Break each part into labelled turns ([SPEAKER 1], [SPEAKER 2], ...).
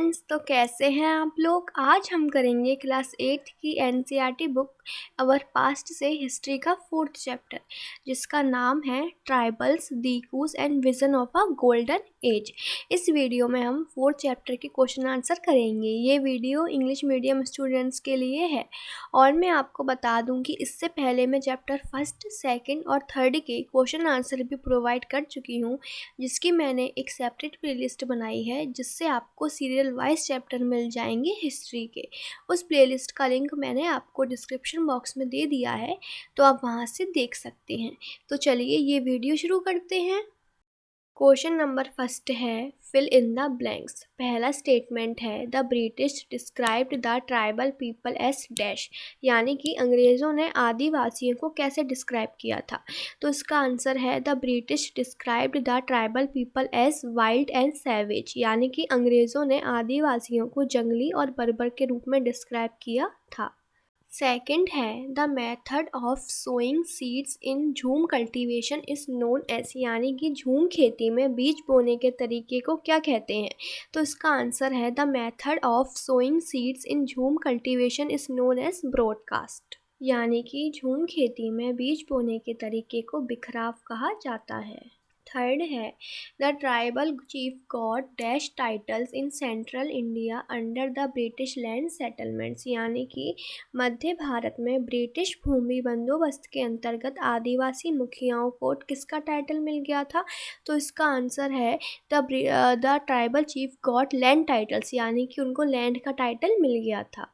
[SPEAKER 1] Friends, तो कैसे हैं आप लोग। आज हम करेंगे क्लास 8 की एनसीईआरटी बुक अवर पास्ट से हिस्ट्री का 4th चैप्टर, जिसका नाम है tribals, Dikus and vision of a golden age. इस वीडियो में हम 4th चैप्टर के क्वेश्चन आंसर करेंगे। ये वीडियो इंग्लिश मीडियम स्टूडेंट्स के लिए है और मैं आपको बता दूं कि इससे पहले मैं चैप्टर 1st, 2nd और 3rd के क्वेश्चन आंसर भी प्रोवाइड कर चुकी हूँ, जिसकी मैंने एक सेपरेट प्लेलिस्ट बनाई है, जिससे आपको सीरियल वाइज चैप्टर मिल जाएंगे हिस्ट्री के। उस प्लेलिस्ट का लिंक मैंने आपको डिस्क्रिप्शन बॉक्स में दे दिया है, तो आप वहां से देख सकते हैं। तो चलिए ये वीडियो शुरू करते हैं। क्वेश्चन नंबर 1 है फिल इन द ब्लैंक्स। पहला स्टेटमेंट है the British described the tribal people as dash, यानी कि अंग्रेज़ों ने आदिवासियों को कैसे डिस्क्राइब किया था। तो इसका आंसर है the British described the tribal people as wild and savage, यानी कि अंग्रेज़ों ने आदिवासियों को जंगली और बर्बर के रूप में डिस्क्राइब किया था। सेकेंड है the method of sowing seeds in jhum cultivation is known as, यानी कि झूम खेती में बीज बोने के तरीके को क्या कहते हैं। तो इसका आंसर है the method of sowing seeds in jhum cultivation is known as broadcast, यानी कि झूम खेती में बीज बोने के तरीके को बिखराव कहा जाता है। थर्ड है the tribal chief got dash titles in central India under the British land settlements, यानी कि मध्य भारत में ब्रिटिश भूमि बंदोबस्त के अंतर्गत आदिवासी मुखियाओं को किसका टाइटल मिल गया था। तो इसका आंसर है the tribal chief got land titles, यानी कि उनको लैंड का टाइटल मिल गया था।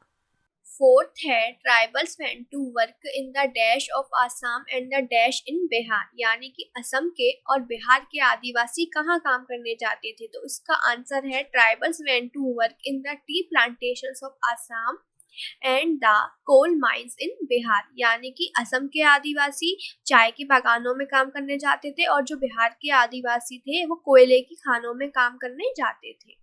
[SPEAKER 1] फोर्थ है tribals went to work in the dash of Assam and the dash in Bihar, यानी कि असम के और बिहार के आदिवासी कहाँ काम करने जाते थे। तो इसका आंसर है tribals went to work in the tea plantations of Assam and the coal mines in Bihar, यानी कि असम के आदिवासी चाय के बागानों में काम करने जाते थे और जो बिहार के आदिवासी थे वो कोयले की खानों में काम करने जाते थे।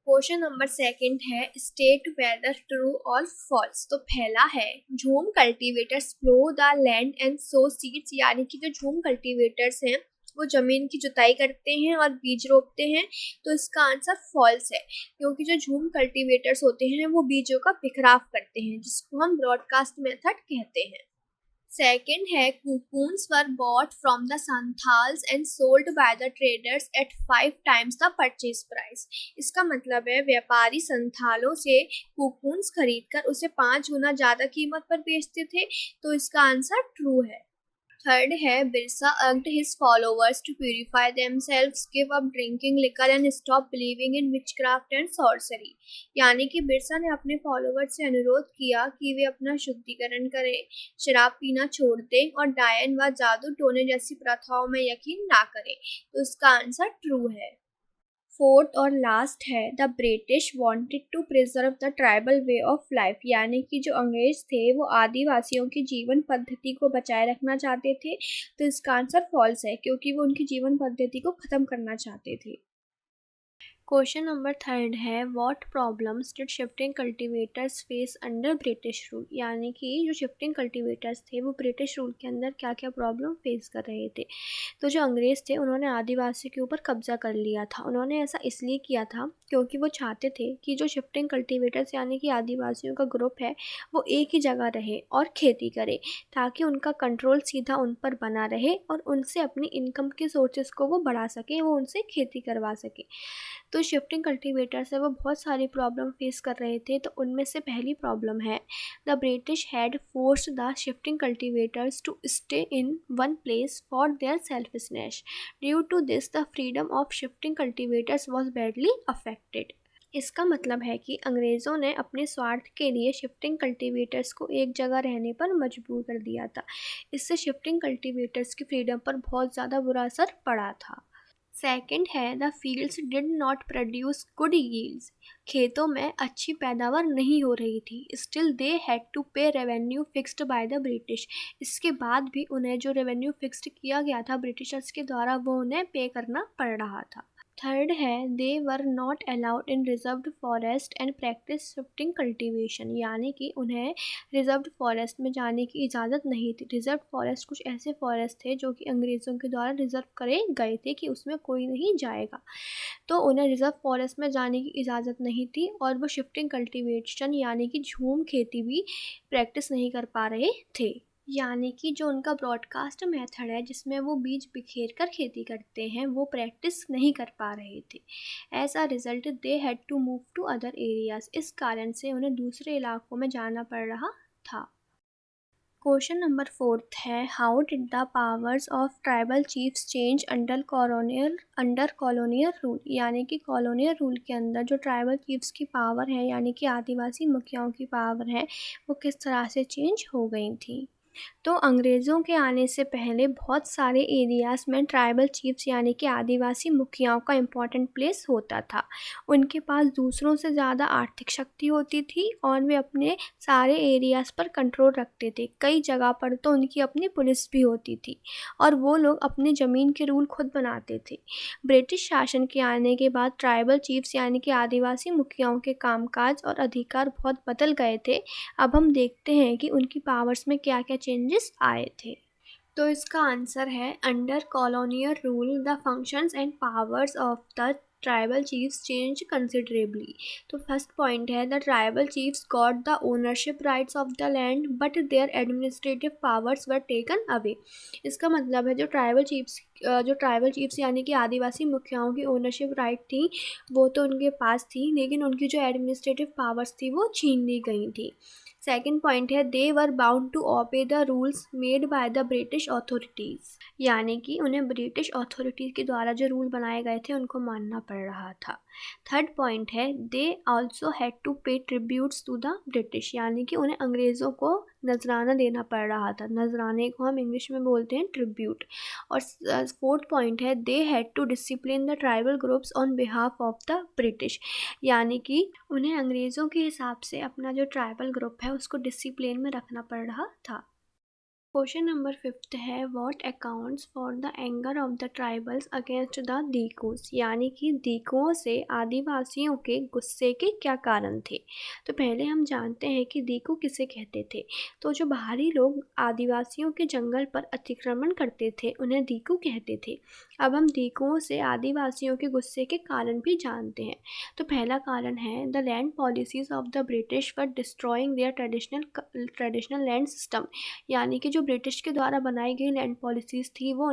[SPEAKER 1] क्वेश्चन नंबर 2 है स्टेट वेदर ट्रू और फॉल्स। तो पहला है jhum cultivators plough the land and sow seeds, यानी कि जो झूम कल्टीवेटर्स हैं वो जमीन की जुताई करते हैं और बीज रोपते हैं। तो इसका आंसर फॉल्स है, क्योंकि जो झूम कल्टीवेटर्स होते हैं वो बीजों का बिखराव करते हैं, जिसको हम ब्रॉडकास्ट मेथड कहते हैं। सेकेंड है cocoons were bought from the Santhals and sold by the traders at 5 times the purchase price. इसका मतलब है व्यापारी संथालों से cocoons खरीदकर उसे 5 गुना ज्यादा कीमत पर बेचते थे। तो इसका आंसर ट्रू है। थर्ड है Birsa urged his followers to purify themselves, give up drinking liquor and stop believing in witchcraft and sorcery, यानी कि बिरसा ने अपने फॉलोअर्स से अनुरोध किया कि वे अपना शुद्धिकरण करें, शराब पीना छोड़ दें और डायन व जादू टोने जैसी प्रथाओं में यकीन ना करें। तो इसका आंसर ट्रू है। फोर्थ और लास्ट है the British wanted to preserve the tribal way of life, यानी कि जो अंग्रेज थे वो आदिवासियों की जीवन पद्धति को बचाए रखना चाहते थे। तो इसका आंसर फॉल्स है, क्योंकि वो उनकी जीवन पद्धति को खत्म करना चाहते थे। क्वेश्चन नंबर 3 है what problems did shifting cultivators face under British rule, यानी कि जो शिफ्टिंग कल्टीवेटर्स थे वो ब्रिटिश रूल के अंदर क्या क्या प्रॉब्लम फेस कर रहे थे। तो जो अंग्रेज़ थे उन्होंने आदिवासी के ऊपर कब्जा कर लिया था। उन्होंने ऐसा इसलिए किया था क्योंकि वो चाहते थे कि जो शिफ्टिंग कल्टीवेटर्स यानी कि आदिवासियों का ग्रुप है वो एक ही जगह रहे और खेती करे, ताकि उनका कंट्रोल सीधा उन पर बना रहे और उनसे अपनी इनकम के सोर्सेज को वो बढ़ा सके, वो उनसे खेती करवा सके। तो शिफ्टिंग कल्टीवेटर से वो बहुत सारी प्रॉब्लम फेस कर रहे थे। तो उनमें से पहली प्रॉब्लम है the British had forced the shifting cultivators to stay in one place for their selfishness. Due to this the freedom of shifting cultivators was badly affected. इसका मतलब है कि अंग्रेज़ों ने अपने स्वार्थ के लिए शिफ्टिंग कल्टीवेटर्स को एक जगह रहने पर मजबूर कर दिया था। इससे शिफ्टिंग कल्टीवेटर्स की फ्रीडम पर बहुत ज़्यादा बुरा असर पड़ा था। सेकेंड है the fields did not produce good yields, खेतों में अच्छी पैदावार नहीं हो रही थी। स्टिल दे हैड टू पे revenue fixed by the British, इसके बाद भी उन्हें जो रेवेन्यू फिक्स्ड किया गया था ब्रिटिशर्स के द्वारा वो उन्हें पे करना पड़ रहा था। थर्ड है they were not allowed in reserved forest and practice shifting cultivation, यानी कि उन्हें रिजर्व्ड फॉरेस्ट में जाने की इजाज़त नहीं थी। रिजर्व फॉरेस्ट कुछ ऐसे फॉरेस्ट थे जो कि अंग्रेज़ों के द्वारा रिजर्व करे गए थे कि उसमें कोई नहीं जाएगा, तो उन्हें रिजर्व फॉरेस्ट में जाने की इजाज़त नहीं थी और वो शिफ्टिंग कल्टीवेशन यानी कि झूम खेती भी प्रैक्टिस नहीं कर पा रहे थे। यानी कि जो उनका ब्रॉडकास्ट मेथड है जिसमें वो बीज बिखेर कर खेती करते हैं वो प्रैक्टिस नहीं कर पा रहे थे। As a result they had to move to other areas, इस कारण से उन्हें दूसरे इलाकों में जाना पड़ रहा था। क्वेश्चन नंबर 4 है how did the powers of tribal chiefs change under colonial rule, यानी कि कॉलोनियल रूल के अंदर जो ट्राइबल चीफ्स की पावर है यानी कि आदिवासी मुखियाओं की पावर है वो किस तरह से चेंज हो गई थी। तो अंग्रेज़ों के आने से पहले बहुत सारे एरियाज़ में ट्राइबल चीफ्स यानी कि आदिवासी मुखियाओं का इम्पॉर्टेंट प्लेस होता था। उनके पास दूसरों से ज़्यादा आर्थिक शक्ति होती थी और वे अपने सारे एरियाज़ पर कंट्रोल रखते थे। कई जगह पर तो उनकी अपनी पुलिस भी होती थी और वो लोग अपनी ज़मीन के रूल खुद बनाते थे। ब्रिटिश शासन के आने के बाद ट्राइबल चीफ्स यानी कि आदिवासी मुखियाओं के कामकाज और अधिकार बहुत बदल गए थे। अब हम देखते हैं कि उनकी पावर्स में क्या क्या चेंजेस आए थे। तो इसका आंसर है under colonial rule the functions and powers of the tribal chiefs change considerably. तो फर्स्ट पॉइंट है the tribal chiefs got the ownership rights of the land but there administrative powers were taken away. इसका मतलब है जो tribal chiefs यानी कि आदिवासी मुखियाओं की ownership right थी वो तो उनके पास थी, लेकिन उनकी जो एडमिनिस्ट्रेटिव पावर्स थी वो छीन ली गई थी। सेकेंड पॉइंट है they were bound to obey the rules made by the British authorities, यानी कि उन्हें ब्रिटिश अथॉरिटी के द्वारा जो रूल बनाए गए थे उनको मानना पड़ रहा था। थर्ड पॉइंट है दे आल्सो हैड टू पे ट्रिब्यूट्स टू द ब्रिटिश, यानी कि उन्हें अंग्रेज़ों को नजराना देना पड़ रहा था। नजराने को हम इंग्लिश में बोलते हैं ट्रिब्यूट। और फोर्थ पॉइंट है they had to discipline the tribal groups on behalf of the British, यानी कि उन्हें अंग्रेज़ों के हिसाब से अपना जो ट्राइबल ग्रुप है उसको डिसिप्लिन में रखना पड़ रहा था। क्वेश्चन नंबर 5 है what accounts for the anger of the tribals against the Dikus, यानी कि दीकुओं से आदिवासियों के गुस्से के क्या कारण थे। तो पहले हम जानते हैं कि दीकू किसे कहते थे। तो जो बाहरी लोग आदिवासियों के जंगल पर अतिक्रमण करते थे उन्हें दीकू कहते थे। अब हम दीकुओं से आदिवासियों के गुस्से के कारण भी जानते हैं। तो पहला कारण है the land policies of the British were destroying there traditional land system, यानी कि जो ब्रिटिश के द्वारा बनाई गई लैंड पॉलिसीज़ थी वो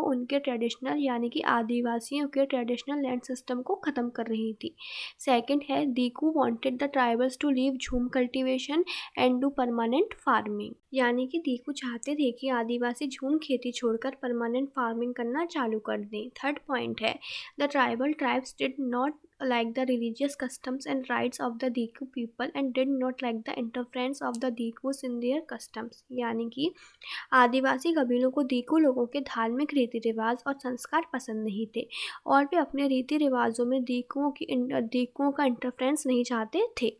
[SPEAKER 1] उनके ट्रेडिशनल यानी कि आदिवासियों के ट्रेडिशनल लैंड सिस्टम को ख़त्म कर रही थी। सेकंड है Diku wanted the tribals to leave jhum cultivation and do permanent farming, यानी कि दीकू चाहते थे कि आदिवासी झूम खेती छोड़कर परमानेंट फार्मिंग करना चालू कर दें। थर्ड पॉइंट है the tribal tribes did not like the religious customs and rights of the Diku people and did not like the interference of the Dikus in their customs, यानी कि आदिवासी कबीलों को दीकू लोगों के धार्मिक रीति रिवाज और संस्कार पसंद नहीं थे और वे अपने रीति रिवाजों में दीकुओं का इंटरफेरेंस नहीं चाहते थे।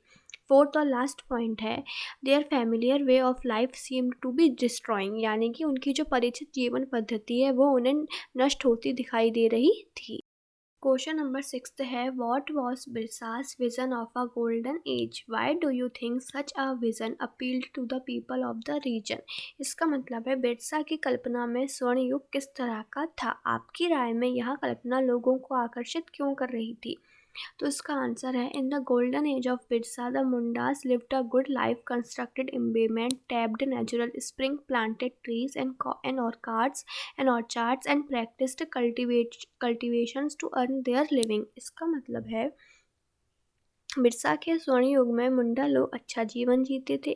[SPEAKER 1] फोर्थ और लास्ट पॉइंट है their familiar way of life seemed to be destroying, यानी कि उनकी जो परिचित जीवन पद्धति है वो उन्हें नष्ट होती दिखाई दे रही थी। क्वेश्चन नंबर 6 है what was Birsa's vision of a golden age, why do you think such a vision appealed to the people of the region. इसका मतलब है बिरसा की कल्पना में स्वर्ण युग किस तरह का था। आपकी राय में यह कल्पना लोगों को आकर्षित क्यों कर रही थी। तो इसका आंसर है in the golden age of Birsa the Mundas lived a good life, constructed embankment, tapped natural spring, planted trees and orchards and practised cultivations to earn their living. इसका मतलब है बिरसा के स्वर्ण युग में मुंडा लोग अच्छा जीवन जीते थे,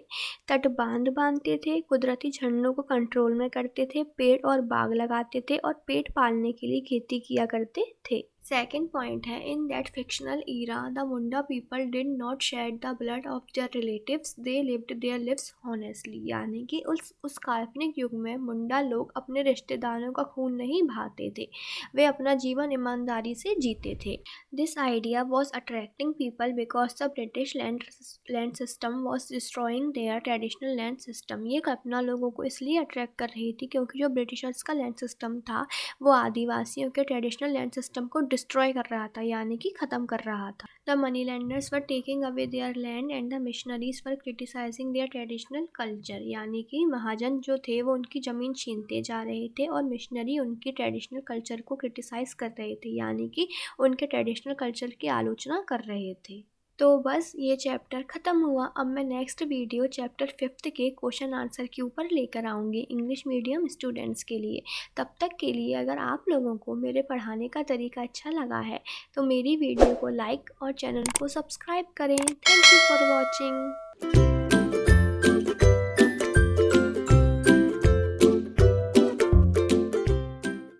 [SPEAKER 1] तट बांधते थे, कुदरती झरनों को कंट्रोल में करते थे, पेड़ और बाग लगाते थे और पेट पालने के लिए खेती किया करते थे। सेकेंड पॉइंट है in that fictional era the Munda people did not shed the blood of their relatives, they lived their lives honestly, यानी कि उस काल्पनिक युग में मुंडा लोग अपने रिश्तेदारों का खून नहीं बहाते थे, वे अपना जीवन ईमानदारी से जीते थे। This idea was attracting people because the British land system was destroying there traditional land system. ये कल्पना लोगों को इसलिए अट्रैक्ट कर रही थी क्योंकि जो ब्रिटिशर्स का लैंड सिस्टम था वो आदिवासियों के ट्रेडिशनल लैंड सिस्टम को डिस्ट्रॉय कर रहा था, यानी कि ख़त्म कर रहा था। The money lenders were taking away their land and the missionaries were criticising their traditional culture, यानी कि महाजन जो थे वो उनकी ज़मीन छीनते जा रहे थे और मिशनरी उनकी ट्रेडिशनल कल्चर को क्रिटिसाइज़ कर रहे थे, यानी कि उनके ट्रेडिशनल कल्चर की आलोचना कर रहे थे। तो बस ये चैप्टर ख़त्म हुआ। अब मैं नेक्स्ट वीडियो चैप्टर 5 के क्वेश्चन आंसर के ऊपर लेकर आऊँगी इंग्लिश मीडियम स्टूडेंट्स के लिए। तब तक के लिए अगर आप लोगों को मेरे पढ़ाने का तरीका अच्छा लगा है तो मेरी वीडियो को लाइक और चैनल को सब्सक्राइब करें। Thank you for watching.